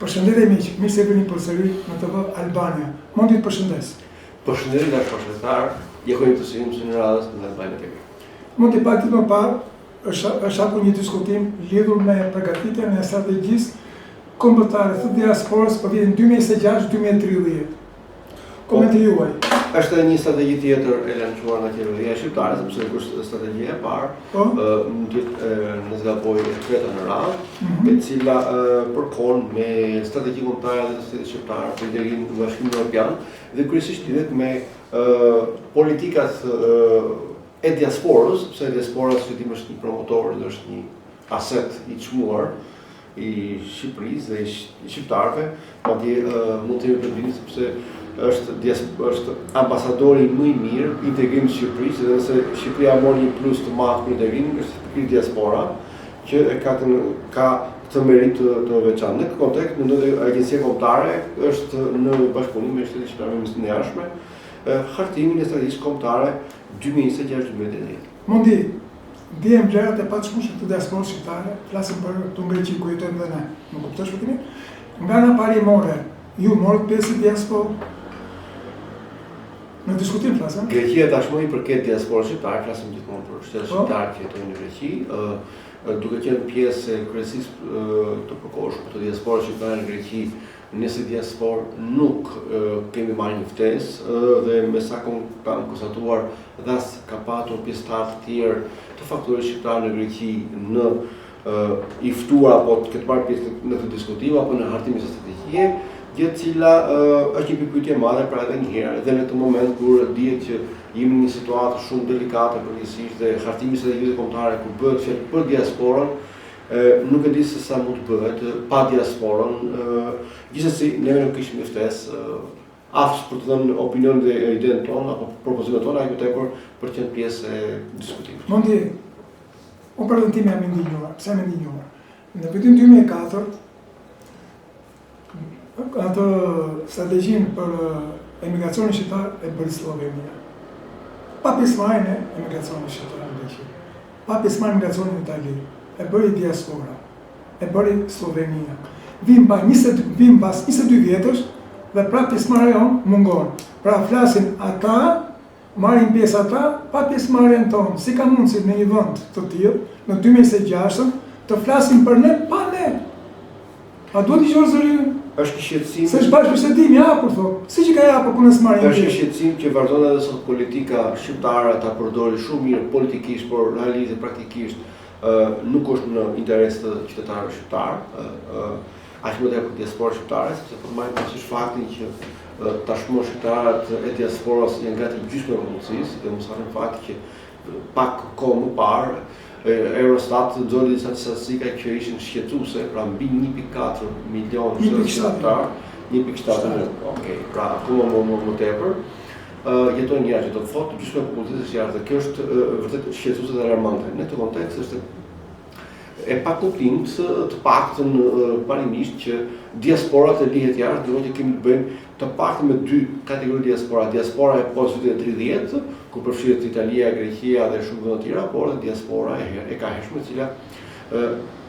Përshëndetje miq, mirë se vini përsëri në TV Albania. Mundi të përshëndes. Përshëndetje nga bashkëtar, jekoni të sigurim së në radhës në Albania TV. Mundi pak ditë më parë është hapur një diskutim lidhur me përgatitjen e strategjisë kombëtare të diasporës për vitin 2026-2030. Komenti juaj. Është një strategji tjetër e lançuar nga qeveria shqiptare, sepse është strategjia e parë, mund të jetë në zgaboj e treta në radhë, e cila përkon me strategji kombëtare dhe të shtetit shqiptar për integrimin në Bashkimin Evropian dhe kryesisht lidhet me politikat e diasporës, sepse diaspora si tim është një promotor dhe është një aset i çmuar i Shqipërisë dhe i shqiptarëve, madje mund të jemi përmbledhur sepse është ambasadori më i mirë i integrimit të Shqipërisë, dhe nëse Shqipëria mori një plus të madh për integrimin, është pikërisht diaspora që ka këtë merit të veçantë. Në këtë kontekst, mendoj se Agjencia Kombëtare është në bashkëpunim me Shtetin Shqiptar në jashtme hartimin e strategjisë kombëtare 2026-2030. Mundi, dijem vlerat e paqëmueshme të diasporës shqiptare, flasim për të Greqi ku jetojmë dhe ne. Më kuptosh vetëm? Nga ana parimore, ju morët pjesë diasporë? Në diskutim flasëm? Greqia tashmë i përket diasporës shqiptare, flasim gjithmonë për shtetet shqiptar që jetojnë në Greqi, duke qenë pjesë e kryesisë të përkohshme të diasporës shqiptare në Greqi, nëse diasporë nuk kemi marrë një ftesë dhe me sa kam konstatuar dhe as ka patur pjesëtar të tjerë të faktorisë shqiptar në Greqi në i ftuar apo të ketë marrë pjesë në këtë diskutim apo në hartimin e strategjie, gjë e cila është një pikpyetje e madhe pra edhe një herë, edhe në këtë moment kur dihet që jemi në një situatë shumë delikate përgjithsisht dhe hartimi i strategjisë kombëtare kur bëhet fjalë për diasporën, nuk e di se sa mund të bëhet pa diasporën. Gjithsesi ne nuk kishim ftesë aftë për të dhënë opinionin dhe idenë tonë apo propozimet tona, aq më tepër për të qenë pjesë e diskutimit. Mundi, unë për vendimi jam i ndinjuar. Pse jam i ndinjuar? Në vitin 2004 atë strategjinë për emigracionin shqiptar e bëri Slovenia. Pa pjesëmarrjen e emigracionit shqiptar në Greqi, pa pjesëmarrjen e emigracionit në Itali, e bëri diaspora, e bëri Slovenia. Vim pas 22 vjetësh dhe pra pjesëmarrja jonë mungon. Pra flasin ata, marrin pjesë ata, pa pjesëmarrjen tonë. Si ka mundësi në një vend të tillë, në 2026 të flasin për ne pa ne? A duhet të dëgjosh zërin? Është një shqetësim. Se është bashkëbisedim i hapur thonë. Si që ka hapur punës marrjen. Është një shqetësim që vazhdon edhe sot politika shqiptare ta përdori shumë mirë politikisht, por realisht dhe praktikisht nuk është në interes të qytetarëve shqiptar. Aq më tepër diasporës shqiptare, sepse po marrim parasysh faktin që tashmë shqiptarët e diasporës janë gati gjysmë e popullsisë, dhe mos harrim faktin që pak kohë më parë Eurostat nxorri disa statistika që ishin shqetësuese, pra mbi 1.4 milion shqiptar, 1.7, okej, pra akoma më tepër, jetojnë jashtë, do të thotë gjysmë e popullsisë jashtë, dhe kjo është vërtet shqetësuese dhe alarmante. Në këtë kontekst është e pa kuptim të paktën parimisht që diasporat e lihet jashtë, duhet që kemi të bëjmë të paktën me dy kategori diaspora. Diaspora e post-vitit 30, ku përfshihet Italia, Greqia dhe shumë vende të tjera, por dhe diaspora e kaheshme, e cila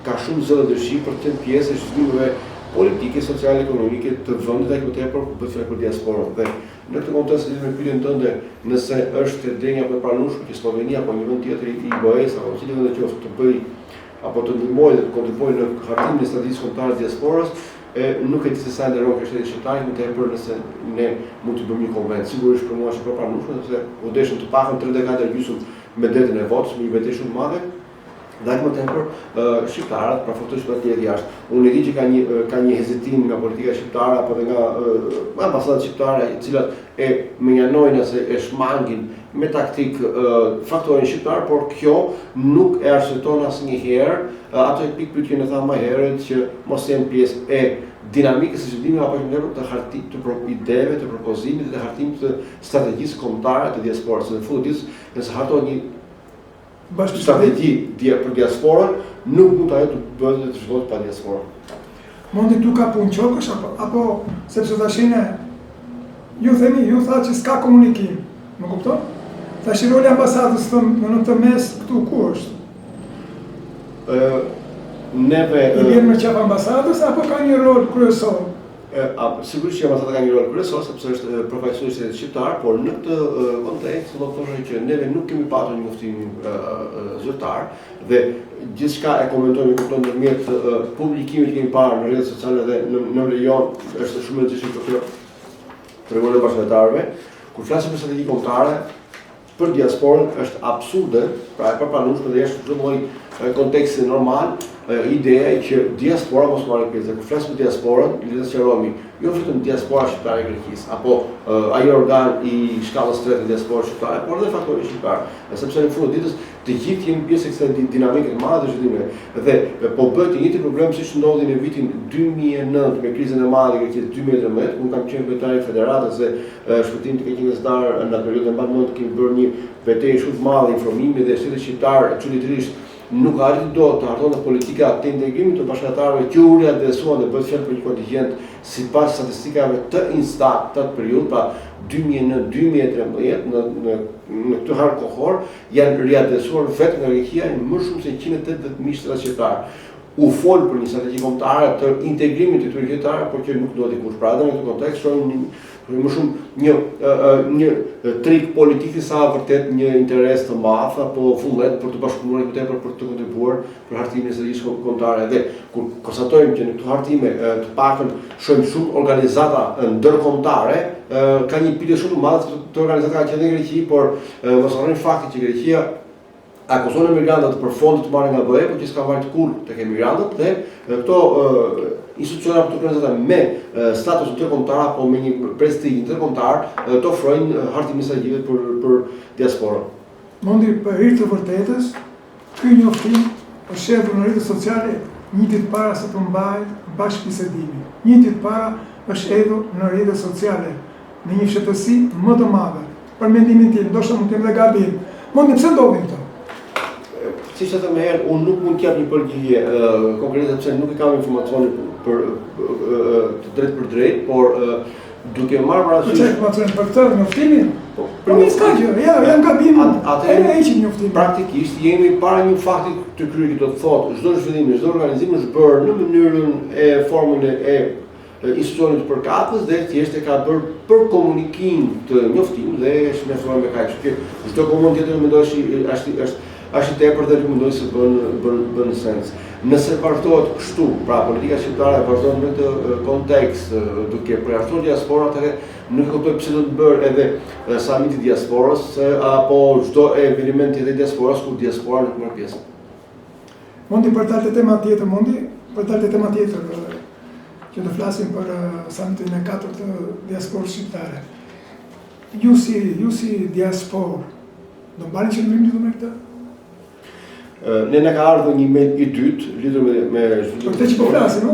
ka shumë zë dhe dëshirë për të qenë pjesë e zhvillimeve politike, sociale, ekonomike të vendit aq më tepër ku bëhet fjalë për diasporën. Dhe në këtë kontekst lidhur me pyetjen tënde, nëse është denja apo e pranueshme që Slovenia apo një vend tjetër i BE-s apo cili vend qoftë të bëjë apo të ndihmojë dhe të kontribuojë në hartimin e strategjisë kombëtare të diasporës, nuk e di se sa nderon kjo shteti shqiptar, më tepër nëse ne mund të bëjmë një konvent. Sigurisht për mua është e pranueshme, sepse u deshën të pakën 34% me detën e votës, me një betejë shumë të madhe. Dhe aq më tepër shqiptarët, pra faktorisht për të jetë jashtë. Unë e di që ka një hezitim nga politika shqiptare apo dhe nga ambasadat shqiptare, të cilat e menjanojnë ose e shmangin me taktik faktorin shqiptar, por kjo nuk e arsyeton asnjëherë ato pikpyetje që thamë më herët që mos janë pjesë e dinamikës së zhvillimit apo të hartimit të ideve, të propozimit dhe hartimit të strategjisë kombëtare të diasporës. Në fund ditës, nëse hartohet një strategji për diasporën, nuk mund ajo të bëhet të zhvillohet pa diasporën. Mundi tu ka punë qokësh apo sepse tashin ju tha që s'ka komunikim. Më kupton? Tash roli ambasadës në të mes këtu ku është? neve I vjen me qaf ambasadës apo ka një rol kryesor? Sigurisht që ambasada ka një rol kryesor sepse është përfaqësuesi shqiptar, por në këtë kontekst do të thonë që neve nuk kemi patur një uftim zyrtar dhe gjithçka e komentojmë ndërmjet publikimit që kemi parë në rrjetet sociale dhe në rajon është shumë e rëndësishme për treguar bashkëtarëve. Kur flasim për strategji kombëtare për diasporën është absurde, pra e përplanueshme dhe jashtë çdo lloj konteksti normal, ideja e që diaspora mos marrë pjesë. Kur flasim për diasporën, le të sqarojmë, jo vetëm diaspora shqiptare e Greqisë apo ai organ I shkallës së tretë të diasporës shqiptare, por edhe faktori shqiptar. Sepse në fund të ditës të gjithë jemi pjesë e kësaj dinamike të madhe të zhvillimit. Dhe po bëhet një problem siç ndodhi në vitin 2009 me krizën e madhe e Greqisë 2013, unë kam qenë kryetari I Federatës dhe shpëtim të Greqisë në atë periudhë mbaj mend kemi bërë një betejë shumë të madhe informimi dhe shtetit shqiptar çuditërisht nuk arriti dot të hartonte politika të integrimit të bashkëtarëve që u riadresuan dhe bëhet fjalë për një kontingjent sipas statistikave të Instat të atë periudhë, pra 2009-2013 në këtë harë kohor janë riadresuar vetëm nga Greqia më shumë se 180.000 shqiptarë. U fol për një strategji kombëtare të integrimit të këtyre qytetarëve, por që nuk do të kush. Pra edhe në këtë kontekst shohim më shumë një trik politik sa vërtet një interes të madh apo fullet për të bashkëpunuar më tepër për të kontribuar për hartimin e strategjisë kombëtare. Dhe kur konstatojmë që në këtë hartime të paktën shohim shumë organizata ndërkombëtare, ka një pyetje shumë të madhe të organizatave që në Greqi, por mos harrojmë faktin që Greqia akuzon emigrantët për fonde të marrë nga BE, por që s'ka marrë kurrë tek emigrantët dhe këto instituciona të organizata me status ndërkombëtar apo me një prestigj ndërkombëtar të ofrojnë hartimin strategjik për diasporën. Mundi për hir të vërtetës, ky njoftim është shehur në rrjetet sociale një ditë para se të mbahet bashkëbisedimi. Një ditë para është hedhur në rrjetet sociale në një fshehtësi më të madhe. Për mendimin tim, ndoshta mund të kem dhe gabim. Mundi pse ndodhin këto? Siç e them herë, unë nuk mund të jap një përgjigje konkrete sepse nuk e kam informacionin për të drejtë për drejtë, por duke marrë parasysh informacionin për këtë njoftimin. Po mi s'ka gjë, janë gabim. Atë heqim njoftimin. Praktikisht jemi para një fakti të kryer, do të thotë, çdo zhvillim, çdo organizim është bërë në mënyrën e formën e institucionit të përkatës dhe thjesht e ka bërë për komunikim të njoftimit dhe është mjaftuar me kaq. Çdo komunë tjetër mendoj është I tepër dhe mendoj se bën sens. Nëse vazhdohet kështu, pra politika shqiptare vazhdon në këtë kontekst duke përjashtuar diasporën, atëherë nuk e kuptoj pse do të bërë edhe samiti I diasporës apo çdo eveniment tjetër I diasporës ku diaspora nuk merr pjesë. Mundi për të tema tjetër, që të flasim për samitin e 4 të diasporës shqiptare. Ju si diasporë, do mbani qëllimin lidhur me këtë? Ne na ka ardhur një mail I dytë lidhur me zhvillimin. Për këtë që po flasim, no?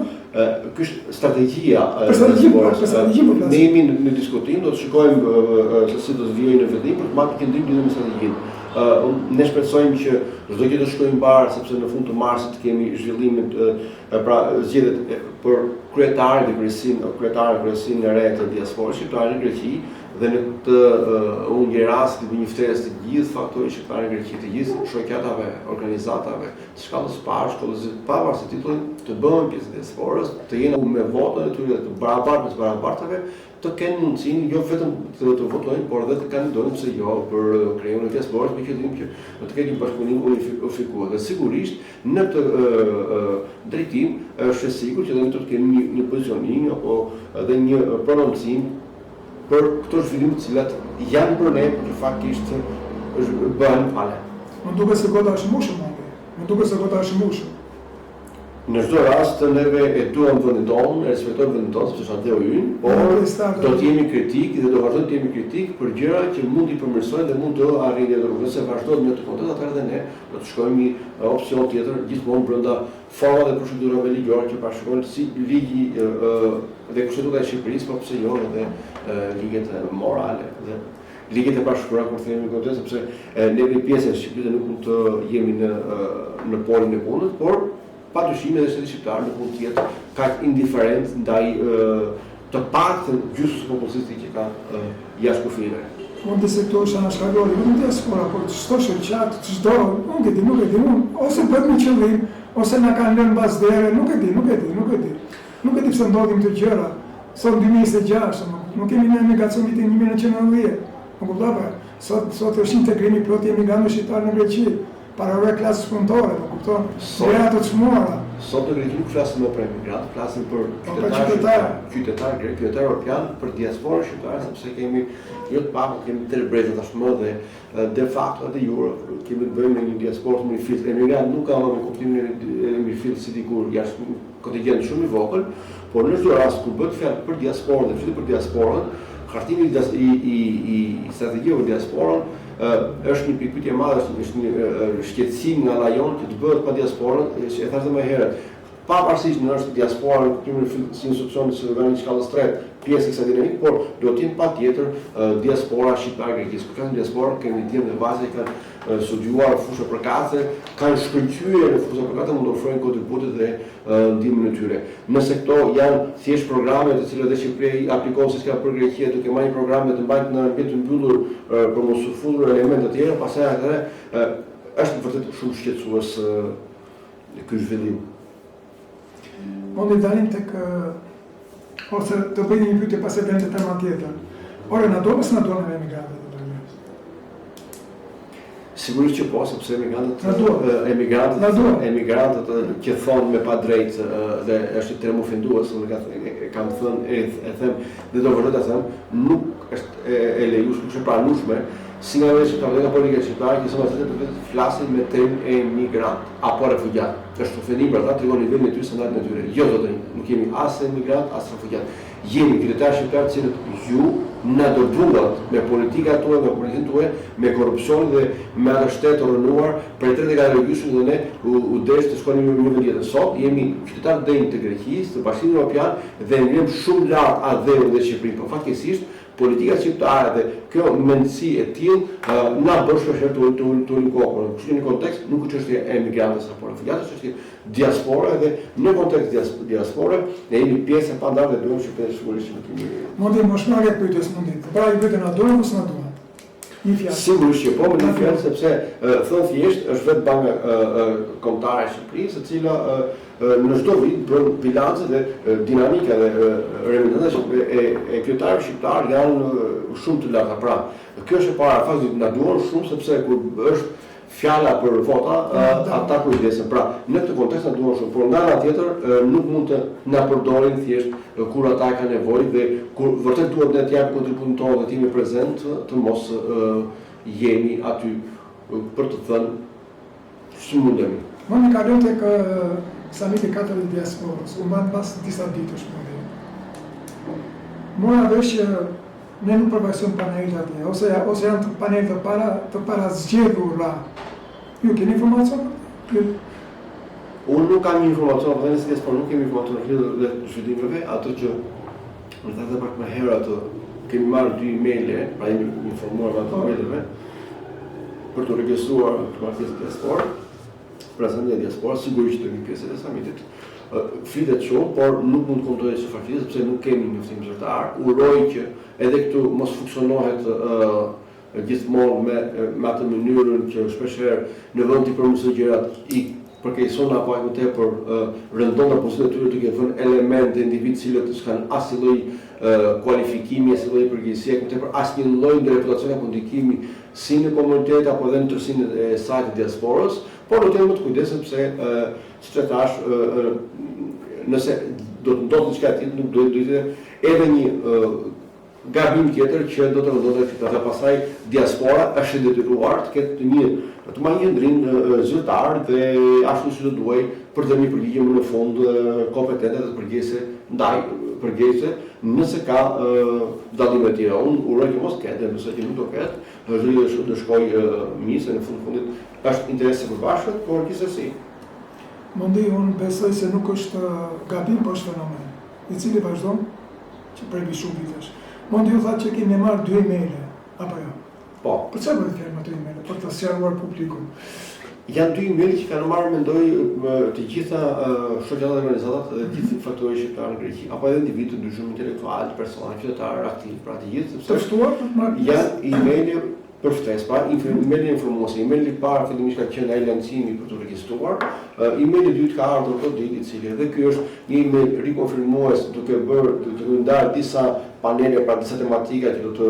Ky është strategjia e strategjisë. Ne jemi në diskutim, do të shikojmë se si do të vijojë në vendim për të marrë qendrim lidhur me strategjinë. Ne shpresojmë që çdo gjë të shkojë mbar sepse në fund të marsit kemi zhvillimin pra zgjedhjet për kryetarin e re të diasporës shqiptare në Greqi dhe në këtë unë një rast të një ftesë të gjithë faktorëve shqiptarë në Greqi, të gjithë shoqatave, organizatave, të shkallës së parë, shkollës pavarësisht të titullit, të bëhen pjesë e diasporës, të jenë me votën e tyre të barabartë me të barabartave, të kenë mundësinë jo vetëm të votojnë, por edhe të kandidojnë pse jo për krijimin e diasporës, me qëllim që të kenë një bashkëpunim unifikuar. Dhe sigurisht në këtë drejtim është e sigurt që do të kenë një pozicionim apo edhe një prononcim për këto zhvillime të cilat janë për ne, por që faktikisht bëhen pale. Më duket se gota është mbushur. Në çdo rast neve e duam vendin tonë, e respektojmë vendin tonë sepse është ateu ynë, por do të jemi kritik dhe do vazhdojmë të jemi kritik për gjëra që mund t'i përmirësojnë dhe mund të arrijnë edhe nëse vazhdojmë në të kontekst, atëherë dhe ne do të shkojmë një opsion tjetër gjithmonë brenda formave dhe procedurave ligjore që bashkëpunojnë si ligji dhe kushtetuta e Shqipërisë, por pse jo edhe ligjet morale dhe ligjet e bashkëpunuara kur themi këtë, sepse ne jemi pjesë e Shqipërisë, nuk mund të jemi në polin e punës, por padyshim edhe shteti shqiptar nuk mund të jetë kaq indiferent ndaj të paktën gjysmës së popullsisë që ka jashtë kufijve. Mund të se këto është anashkallori, nuk diaspora, por çdo shoqat, çdo, nuk e di, ose bëhet me qëllim, ose na kanë lënë mbas dere, nuk e di. Nuk e di pse ndodhin këto gjëra. Sot 2026, nuk kemi në emigracion vitin 1990. Nuk kuptova. Sot është integrimi plot i emigrantëve shqiptar në Greqi, para klasës punëtore, nuk kupton. Reja të çmuara. Sot në Greqi nuk flasim më për emigrantë, flasim për qytetar grek, qytetar europian, për diasporën shqiptare, sepse kemi jo të pak, kemi të brezë tashmë dhe de facto de jure kemi të bëjmë me një diasporë më fill. Emigrant nuk ka më me kuptimin e mirëfill si dikur jashtë kontingjent shumë i vogël, por në çdo rast kur bëhet fjalë për diasporën dhe flitet për diasporën, hartimi i strategjive për diasporën është një pikpyetje e madhe, është një shqetësim nga rajon që të bëhet pa diasporën, e thashë më herët. Pavarësisht në është diaspora në kuptimin si institucion si organizim shkallës tretë, pjesë e kësaj dinamike, por do të jenë patjetër diaspora shqiptare greqisë. Kur flasim diasporë, kemi ndjenjë të vazhdi kanë studiuar fushë përkatëse, kanë shkëlqyer në fushë përkatëse mund të ofrojnë kontributet dhe ndihmën e tyre. Nëse këto janë thjesht programe të cilat Shqipëria aplikon siç ka për Greqia, duke marrë programe të mbajtur në ambient të mbyllur për mos u futur elemente të tjera, pastaj atë është vërtet shumë shqetësues ky zhvillim. Mund të dalim tek ose të bëjmë një pyetje pas edhe në tema tjetër. Ore, na do ose na do në emigrantët? Sigurisht që po, sepse emigrantët që thonë me pa drejtë dhe është i term ofendues, kam thënë e them dhe do vërtet e them, nuk është e lejueshme, nuk është e pranueshme si nga vetë shqiptarë dhe nga politika shqiptare që sot të flasin me termin emigrant apo refugjat. Është ofendim për ata, tregon nivelin e tyre standardin e tyre. Jo zotërin, nuk kemi as emigrant as refugjat. Jemi qytetarë shqiptarë të cilët ju na do duhet me politikat tuaja, me politikën tuaj, me korrupsion dhe me atë shtet të rënuar për 30 vjet regjisëm dhe ne u desh të shkojmë në një vend tjetër. Sot jemi qytetarë të të Greqisë, të Bashkimit Evropian dhe ngrim shumë lart atë dhe Shqipërinë. Por fatkeqësisht politika shqiptare dhe kjo mendësi e tillë na bën shpesh të ulin kokën. Kështu në kontekst nuk është çështje e emigrantëve apo refugjatëve, është diaspora dhe në kontekst diaspore ne jemi pjesë e pandarë dhe duhem që sigurisht të kemi. Mundin mos marrë pyetjes mundin. Pra i vetëm na duan ose na duan? Një fjalë. Sigurisht që po, me një fjalë sepse thon thjesht është vetë banka kombëtare e Shqipërisë, e cila në çdo vit bën bilance dhe dinamika dhe remuneracioni e qytetarëve shqiptar janë shumë të larta. Pra, kjo është e para fazi na duan shumë sepse kur është fjala për vota, ata kujdesen. Pra, në këtë kontekst na duan shumë, por nga ana tjetër nuk mund të na përdorin thjesht kur ata kanë nevojë dhe kur vërtet duhet ne të japim kontributin tonë dhe të jemi prezent, të mos jemi aty për të thënë si mundemi. Më në kalon tek samiti 4 i diasporës, u mban pas disa ditësh më. Mora vesh që ne nuk përvajsojmë panelit atje, ose janë të panelit të para zgjedhura. Ju keni informacion? Unë nuk kam informacion, për dhe nësë por nuk kemi informacion në lidhur dhe zhvillimeve, ato që në të pak më herë atë kemi marrë 2 emaile, pra jemi informuar me ato emaileve, për të regjestruar pjesë e diasporë, prezentja e diasporës, sigurisht të një pjesë e samitit. Flitet shumë, por nuk mund të kontojë që faktikisht, sepse nuk kemi njoftim zyrtar. Uroj që edhe këtu mos funksionohet gjithmonë me atë mënyrën që shpeshherë në vend të përmirësojë gjërat i përkeqëson apo ai më tepër rëndon pozitën e tyre duke vënë elemente individ të cilët s'kan asnjë lloj kualifikimi, asnjë lloj përgjegjësie, më tepër asnjë lloj reputacioni apo ndikimi si në komunitet apo edhe në tërësinë e saj të diasporës, por do të jemi më të kujdesshëm sepse siç e thash, nëse do të ndodhë diçka tjetër, nuk do të edhe një gabim tjetër që do të ndodhë që pastaj diaspora është e detyruar të ketë të marrë një ndrim zyrtar dhe ashtu si do duaj për të një përgjigje në fund kompetente dhe përgjegjëse nëse ka dallime të tjera. Unë uroj që mos ketë, nëse që nuk do ketë, zhvillimet do shkojë mirë, se në fundit është interes i përbashkët, por gjithsesi. Mundi, unë besoj se nuk është gabim, por është fenomen, i cili vazhdon që prej shumë vitesh. Mundi ju thatë që kemi marrë 2 emaile, apo jo? Po. Për çfarë bëhet fjalë me 2 emaile? Për të sqaruar publikun. Janë dy email që kanë marrë mendoj të gjitha shoqatat dhe organizatat dhe të gjithë faktorët shqiptarë në Greqi, apo edhe individë të ndryshëm intelektual, persona, qytetarë aktiv, pra të gjithë, sepse janë emailë për ftesë, pra emailë informuese, emaili i parë fillimisht ka qenë ai lancimi për të regjistruar, emaili i dytë ka ardhur këtë ditë i cili edhe ky është një email rikonfirmues duke ndarë disa panele, pra disa tematika që do të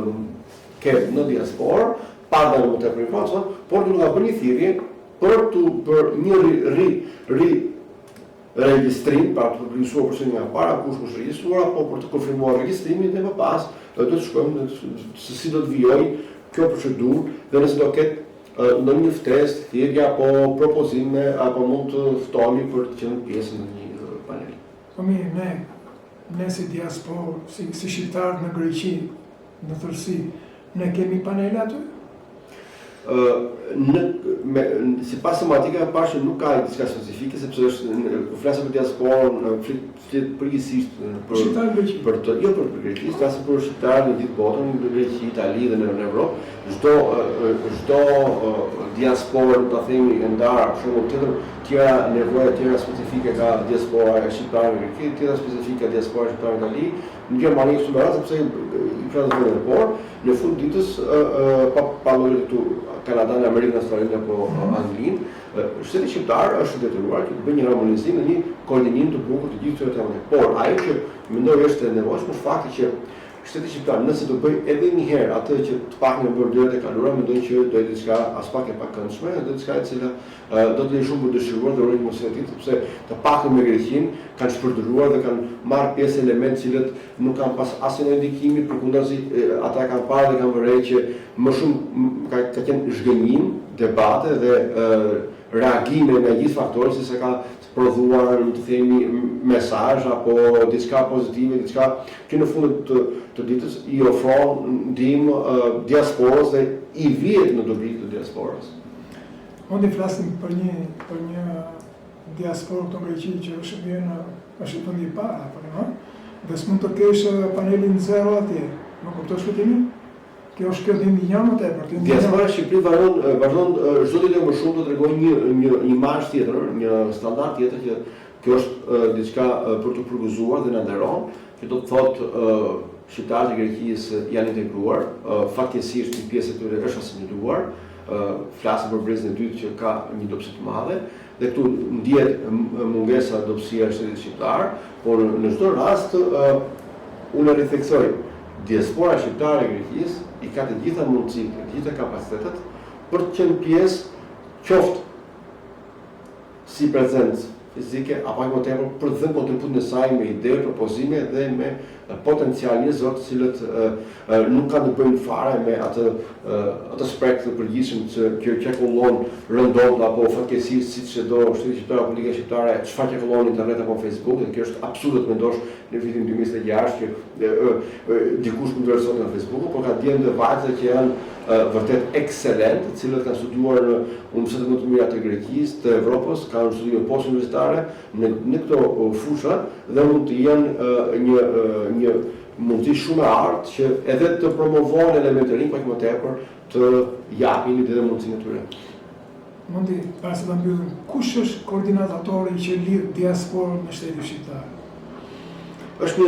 ketë në diasporë, pa dhënë më tepër informacion, por do të bërë një thirrje për një regjistrim, pra të regjistruar përsëri nga para, kush është regjistruar, apo për të konfirmuar regjistrimin dhe më pas do të shkojmë se si do të vijojë kjo procedurë dhe nëse do ketë ndonjë ftesë, thirrje apo propozime apo mund të ftoni për të qenë pjesë në një panel. Po mirë, ne si diasporë, si shqiptarë në Greqi, në tërësi, ne kemi panele aty? Sipas tematikave parë që nuk ka diçka specifike sepse është kur flasim për diasporën, flet përgjithsisht për të jo për Greqi, flasim për shqiptarë në gjithë botën, në Greqi, Itali dhe në Evropë. Çdo diasporë, ta themi, e ndarë për shembull tjera nevoja tjera specifike ka diaspora e shqiptarëve në Greqi, tjera specifike ka diaspora e shqiptarëve në Itali, në Gjermani këtu më radh sepse i ka dhënë por në fund ditës pa lloj këtu Kanada, në Amerikën, Australinë apo Anglinë, shteti shqiptar është detyruar që të bëjë një harmonizim dhe një koordinim të bukur të gjithë këtyre temave. Por ajo që mendoj është e nevojshme është fakti që shteti shqiptar nëse do bëj edhe një herë atë që të paktën e bërë dyert e kaluara, mendoj që do të diçka as pak e pakëndshme, do të diçka e cila do të jetë shumë për dëshiruar dhe urojmë mos e ditë, sepse të paktën me Greqinë kanë shpërndarruar dhe kanë marrë pjesë elementë cilët nuk kanë pas asnjë ndikimi, përkundazi ata kanë parë dhe kanë vërejë që më shumë ka qenë zhgënjim, debate dhe reagime nga gjithë faktorët se ka prodhuar, të themi, mesazh apo diçka pozitive, diçka që në fund të ditës i ofron ndihmë diasporës dhe i vihet në dobi të diasporës. Unë i flasim për një diasporë këto Greqi që është vendi i parë, apo jo? Dhe s'mund të kesh panelin zero atje. Nuk kuptosh kuptimin? Kjo është kjo ndihmë një më tepër. Diaspora e Shqipërisë vazhdon çdo ditë më shumë të tregojë një imazh tjetër, një standard tjetër që kjo është diçka për të përgëzuar dhe na nderon, që do të thotë shqiptarët e Greqisë janë integruar, fatkeqësisht një pjesë e tyre është asimiluar, flasim për brezin e dytë që ka një dobësi të madhe dhe këtu ndihet mungesa dobësia e shtetit shqiptar, por në çdo rast unë ritheksoj diaspora shqiptare e Greqisë i ka të gjitha mundësitë, të gjitha kapacitetet për të qenë pjesë qoftë si prezencë fizike apo më tepër për të dhënë kontribut në saj me ide, propozime dhe me potencial njerëzor të cilët nuk kanë të bëjnë fare me atë sprek të përgjithshëm që çekullon rëndom apo fatkeqësisht siç e do shteti shqiptar apo politika shqiptare, çfarë çekullon në internet apo Facebook, dhe kjo është absurd mendosh në vitin 2026 që dikush mund të vlerësojë në Facebook, por ka djemë vajza që janë vërtet ekselent, të cilët kanë studiuar në universitetet më të mira të Greqisë, të Evropës, kanë studiuar post-universitare në këto fusha dhe mund të jenë një mundësi shumë e artë që edhe të promovojnë elementerin pak më tepër të japin ide dhe mundësinë e tyre. Mundi, para se ta mbyllim, kush është koordinatori që lidh diasporën me shtetin shqiptar? Është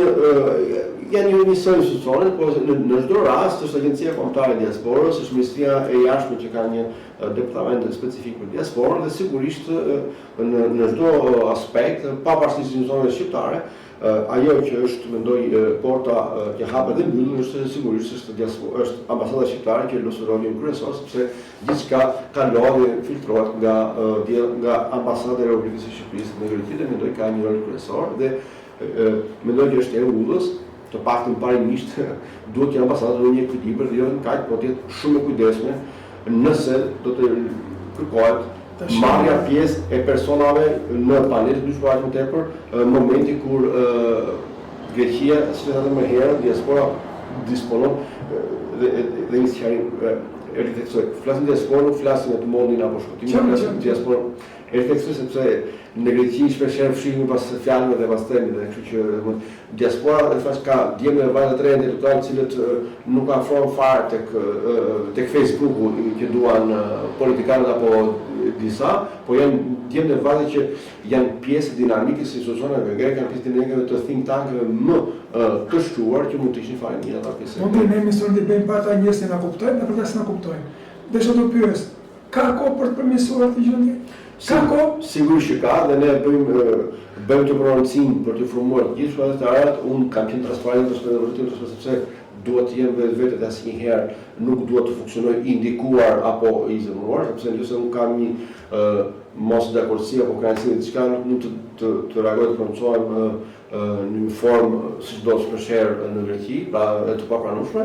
janë një institucione, por në çdo rast është Agjencia Kombëtare e Diasporës, është Ministria e Jashtme që ka një departament specifik për diasporën dhe sigurisht në çdo aspekt, pavarësisht institucioneve shqiptare, ajo që është mendoj porta që hapet dhe mbyllur është sigurisht është ambasada shqiptare që luajë rolin kryesor sepse gjithçka kalon dhe filtrohet nga ambasada e Republikës së Shqipërisë në Greqi dhe mendoj ka një rol kryesor dhe mendoj që është e udhës, të paktën parimisht duhet që ambasada të një ekuilibër dhe jo në kaq, po të jetë shumë e kujdesshme nëse do të kërkohet marrja pjesë e personave në panel të ndryshme më tepër momenti kur Greqia, si thotë më herët, diaspora disponon dhe një e rifleksoj. Flasim diasporën, nuk flasim në të mondin apo shkutimin, flasim diasporën refleksoj sepse në Greqi shpeshherë fshihemi pas fjalëve dhe pas temave, kështu që diaspora në fakt ka djemë dhe vajza të re intelektualë të cilët nuk afrohen fare tek Facebooku që duan politikanët apo disa, po janë djemë dhe vajza që janë pjesë dinamike si institucioneve greke, janë pjesë dinamike të think tankeve më të shquar që mund të ishin fare një ata pjesë. Mund të ne emision të bëjmë para njerëz që na kuptojnë, në përkas na kuptojnë. Dhe çdo pyes, ka kohë për të përmirësuar atë gjë? Ka kohë? Sigurisht që ka, dhe ne bëjmë të prononcim për të informuar të gjithë shpallëtarët. Unë kam qenë transparent në rrugën sepse duhet të jem vetë dhe asnjëherë nuk duhet të funksionoj i ndikuar apo i zemëruar, sepse nëse unë kam një mos dakordsi apo kënaqësi diçka, nuk mund të reagoj të prononcohem në një formë siç do të shpeshherë në Greqi, pra të papranueshme.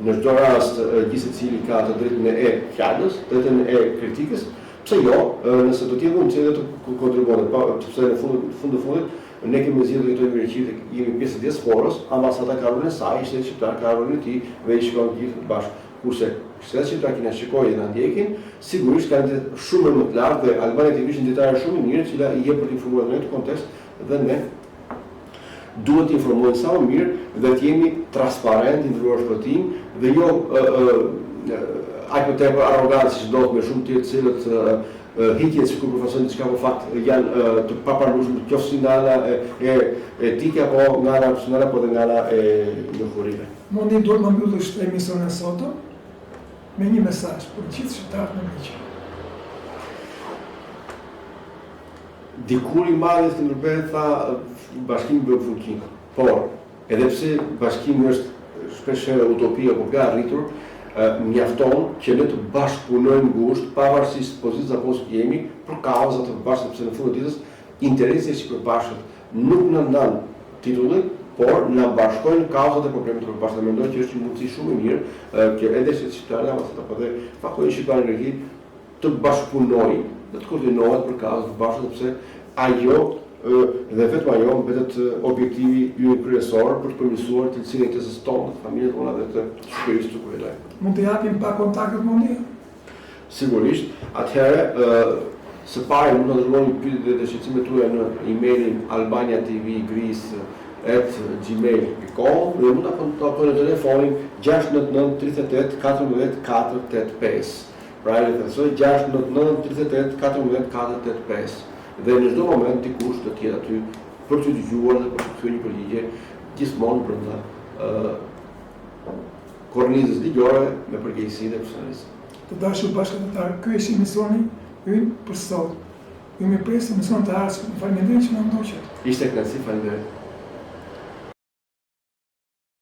Në çdo rast gjithë secili ka të drejtën e fjalës, të drejtën e kritikës. Pse jo, nëse do të jemi mundësi të kontribuojmë, sepse në fund të fundit ne kemi zgjedhur të jetojmë në Greqi, jemi pjesë e diasporës, ambasada ka rolin e saj, shteti shqiptar ka rolin e tij, dhe i shikojmë gjithë bashkë. Kurse shteti shqiptar që na shikojnë dhe na ndjekin, sigurisht kanë shumë më të lartë dhe Albania TV është një detare shumë i mirë, e cila i jep për të informuar në këtë kontekst dhe ne duhet të informojmë sa më mirë dhe të jemi transparent, ndryruar shpëtim dhe jo aq më tepër arrogancë që ndodh me shumë të cilët hiqet sikur përfaqësojnë diçka, por fakt janë të papranueshme, qoftë nga ana e etike apo nga ana personale apo nga ana e njohurive. Mundi duhet të mbyllësh emisionin sot me një mesazh për gjithë shqiptarët në Greqi. Dikur i madh i Skënderbeu tha bashkimi bën fuqin. Por edhe pse bashkimi është shpeshherë utopia apo ka arritur, mjafton që ne të bashkëpunojmë ngushtë pavarësisht pozicës apo që jemi për kauza të përbashkëta, sepse në fund të ditës interesi i përbashkët nuk na ndan titullin, por na bashkojnë kauzat e problemit të përbashkët. Mendoj që është një mundësi shumë e mirë që edhe shqiptarët apo edhe faktori shqiptar në Greqi të bashkëpunojnë dhe të koordinohet për kauza të përbashkëta, sepse ajo dhe vetëm ajo mbetet objektivi ynë kryesor për të përmirësuar cilësinë e jetës tonë, të familjes tona dhe të shoqërisë që ku jetojmë. Mund të japim pa kontaktet mundi? Sigurisht, atëherë së pari mund të dërgoni pyetjet dhe shqetësimet tuaja në emailin albaniatv@gmail.com dhe mund ta kontaktoni në telefonin 699 38 14 485. Pra e thosoj 699 38 14 485. Dhe në çdo moment dikush do të jetë aty për të dëgjuar dhe për të kthyer një përgjigje gjithmonë brenda kornizës ligjore me përgjegjësi dhe profesionalizëm. Të dashur bashkëpunëtar, ky është emisioni ynë për sot. Ju më presim emision të ardhshëm. Faleminderit që na ndoqët. Ishte kënaqësi, faleminderit.